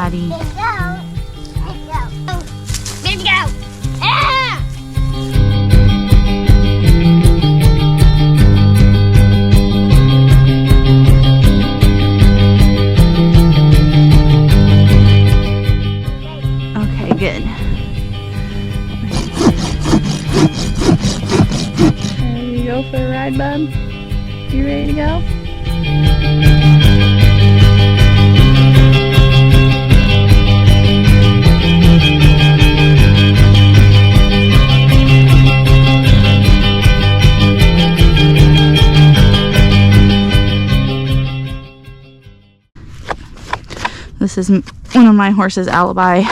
buddy. Baby, go. Baby, go. Baby, go. Ah! Okay, good. Ready to go for a ride, bub? You ready to go? This is one of my horses, Alibi,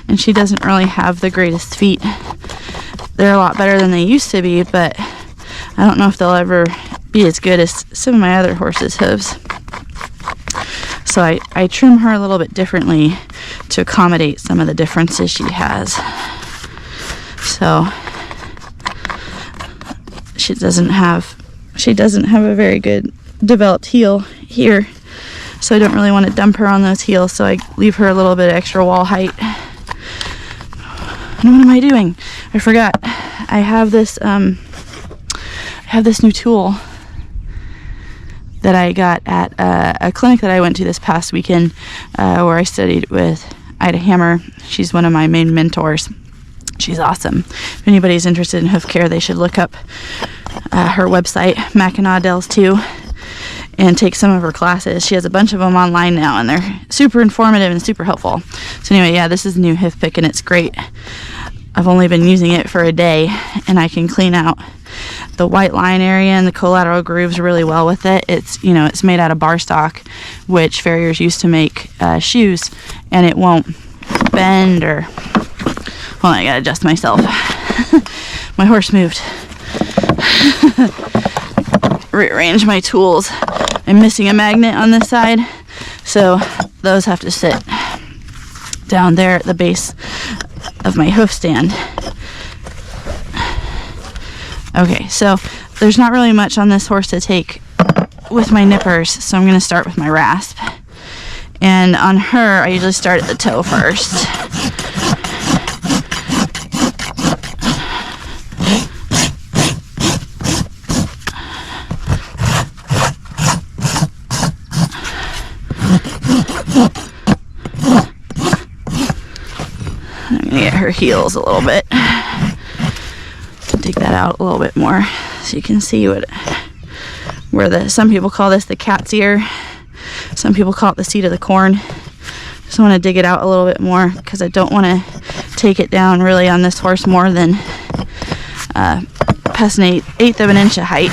and she doesn't really have the greatest feet. They're a lot better than they used to be, but I don't know if they'll ever be as good as some of my other horses' hooves. So I trim her a little bit differently to accommodate some of the differences she has. So she doesn't have a very good developed heel here. So I don't really want to dump her on those heels, so I leave her a little bit extra wall height. And what am I doing? I forgot. I have this new tool that I got at a clinic that I went to this past weekend, where I studied with Ida Hammer. She's one of my main mentors. She's awesome. If anybody's interested in hoof care, they should look up her website, Mackinac Dells 2. And take some of her classes. She has a bunch of them online now, and they're super informative and super helpful. So anyway, yeah, this is a new hoof pick, and it's great. I've only been using it for a day, and I can clean out the white line area and the collateral grooves really well with it. It's made out of bar stock, which farriers used to make shoes, and it won't bend or... Hold on, I gotta adjust myself. My horse moved. Rearrange my tools. I'm missing a magnet on this side, so those have to sit down there at the base of my hoof stand. Okay, so there's not really much on this horse to take with my nippers, so I'm going to start with my rasp. And on her, I usually start at the toe first. I'm going to get her heels a little bit. Dig that out a little bit more so you can see some people call this the cat's ear. Some people call it the seat of the corn. Just want to dig it out a little bit more because I don't want to take it down really on this horse more than past an eighth of an inch of height.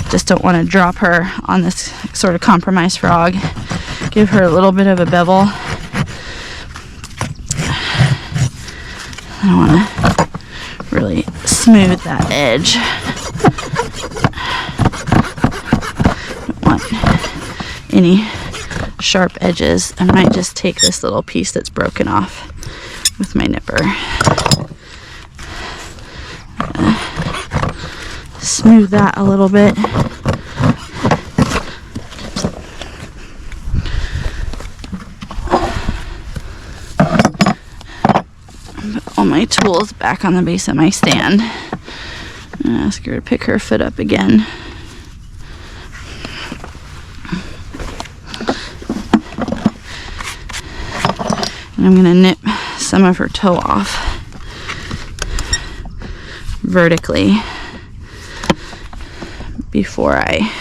Just don't want to drop her on this sort of compromised frog. Give her a little bit of a bevel. I don't want to really smooth that edge. Don't want any sharp edges. I might just take this little piece that's broken off with my nipper. Smooth that a little bit. Put all my tools back on the base of my stand. And ask her to pick her foot up again. And I'm going to nip some of her toe off vertically before I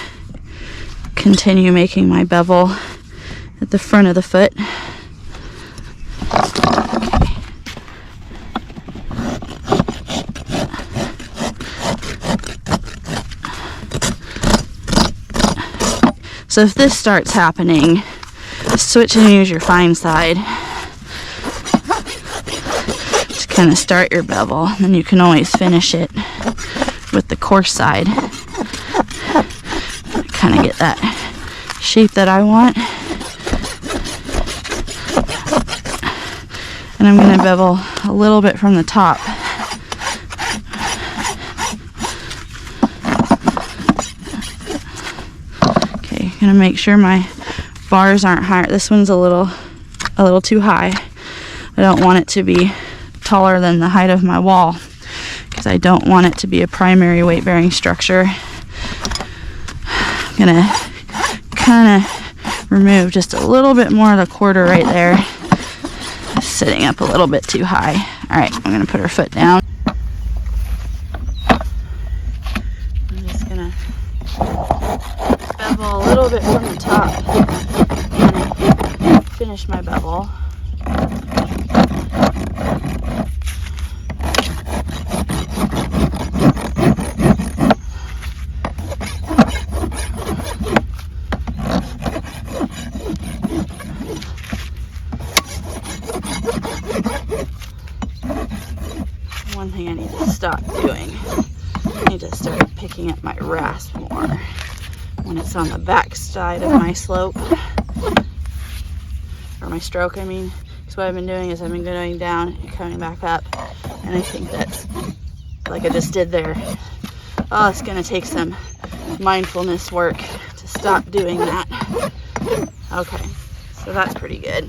continue making my bevel at the front of the foot. So if this starts happening, switch and use your fine side to kind of start your bevel. Then you can always finish it with the coarse side. Kind of get that shape that I want. And I'm going to bevel a little bit from the top. Okay, going to make sure my bars aren't higher. This one's a little a little too high. I don't want it to be taller than the height of my wall because I don't want it to be a primary weight-bearing structure. I'm gonna kind of remove just a little bit more of the quarter right there. It's sitting up a little bit too high. All right, I'm gonna put her foot down. I'm just gonna bevel a little bit from the top. And finish my bevel. One thing I need to stop doing, I need to start picking up my rasp more when it's on the back side of my slope, or my stroke, I mean. So what I've been doing is I've been going down and coming back up, and I think that's, like I just did there, oh, it's gonna take some mindfulness work to stop doing that. Okay, so that's pretty good.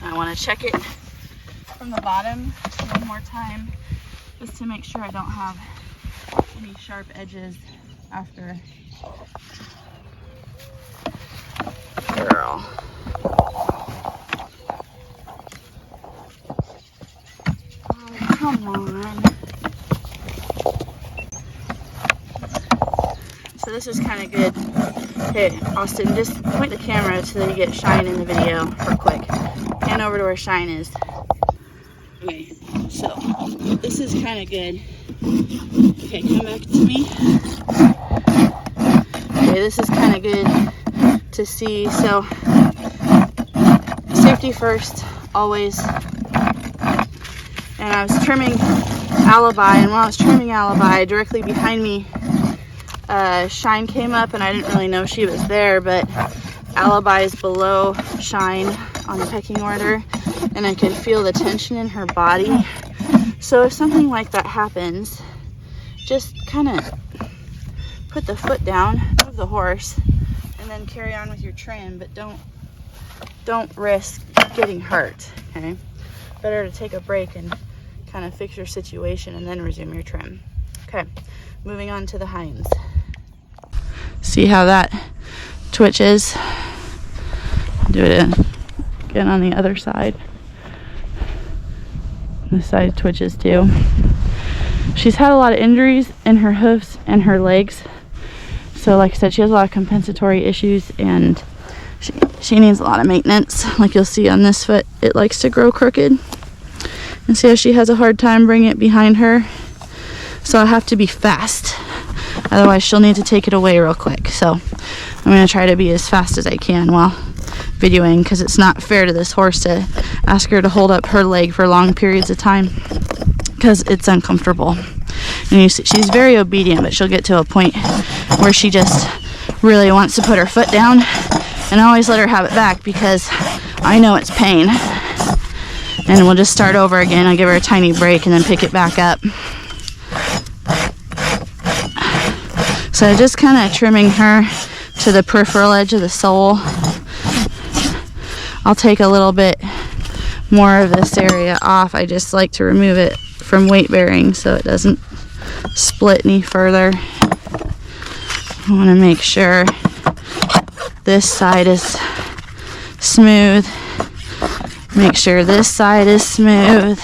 I wanna check it from the bottom one more time, just to make sure I don't have any sharp edges after. Girl. Oh, come on. So this is kind of good. Hey, Austin, just point the camera so that you get Shine in the video real quick. Pan over to where Shine is. Okay, so this is kind of good. Okay, come back to me. Okay, this is kind of good to see. So safety first, always. And I was trimming Alibi, and while I was trimming Alibi, directly behind me, Shine came up, and I didn't really know she was there, but Alibi is below Shine on the pecking order, and I could feel the tension in her body. So if something like that happens, just kind of put the foot down, move the horse, and then carry on with your trim, but don't risk getting hurt, okay? Better to take a break and kind of fix your situation and then resume your trim. Okay, moving on to the Heinz. See how that twitches? Do it again on the other side. This side twitches too. She's had a lot of injuries in her hoofs and her legs. So like I said, she has a lot of compensatory issues, and she needs a lot of maintenance. Like you'll see on this foot, it likes to grow crooked. And see how she has a hard time bringing it behind her. So I have to be fast. Otherwise she'll need to take it away real quick. So I'm gonna try to be as fast as I can while videoing, because it's not fair to this horse to ask her to hold up her leg for long periods of time, because it's uncomfortable. And you see, she's very obedient, but she'll get to a point where she just really wants to put her foot down, and I always let her have it back because I know it's pain. And we'll just start over again. I'll give her a tiny break and then pick it back up. So just kind of trimming her to the peripheral edge of the sole. I'll take a little bit more of this area off. I just like to remove it from weight bearing so it doesn't split any further. I want to make sure this side is smooth. Make sure this side is smooth.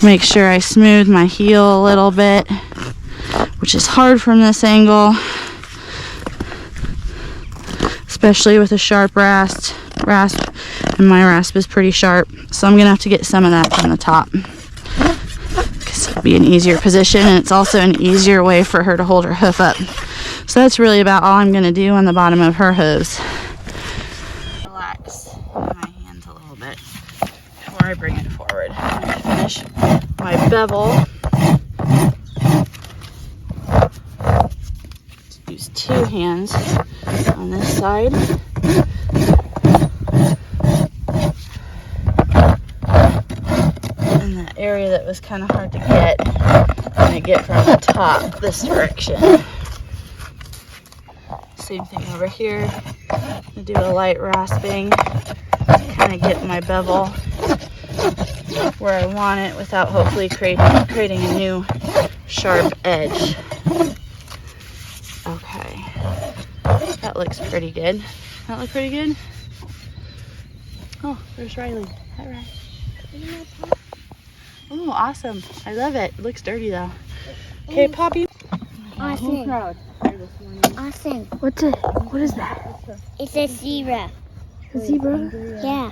Make sure I smooth my heel a little bit, which is hard from this angle, especially with a sharp rasp, and my rasp is pretty sharp, so I'm gonna have to get some of that from the top because it'll be an easier position, and it's also an easier way for her to hold her hoof up. So that's really about all I'm gonna do on the bottom of her hooves. Relax my hands a little bit before I bring it forward. I'm gonna finish my bevel. Use two hands on this side. And that area that was kind of hard to get, I'm going to get from the top this direction. Same thing over here. I'm going to do a light rasping. kind of get my bevel where I want it without hopefully creating a new sharp edge. Okay, that looks pretty good. That look pretty good? Oh, there's Riley. Hi, Riley. Oh, awesome. I love it. It looks dirty though. Okay, Poppy. Awesome. Awesome. What's it? What is that? It's a zebra. A zebra? Yeah.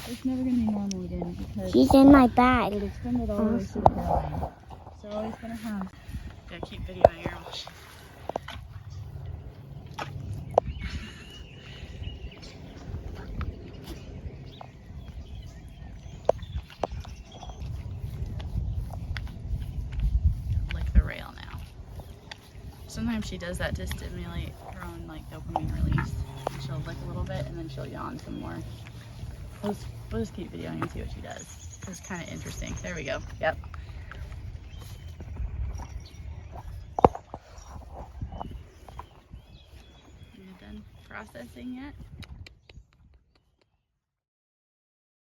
It's never gonna be normal again because She's in my bag. it extended all the way to the hairline. So always gonna have. Gotta keep videoing her. Lick the rail now. Sometimes she does that to stimulate her own like dopamine release. She'll lick a little bit and then she'll yawn some more. We'll just keep videoing and see what she does. It's kind of interesting. There we go. Yep. Are you done processing yet?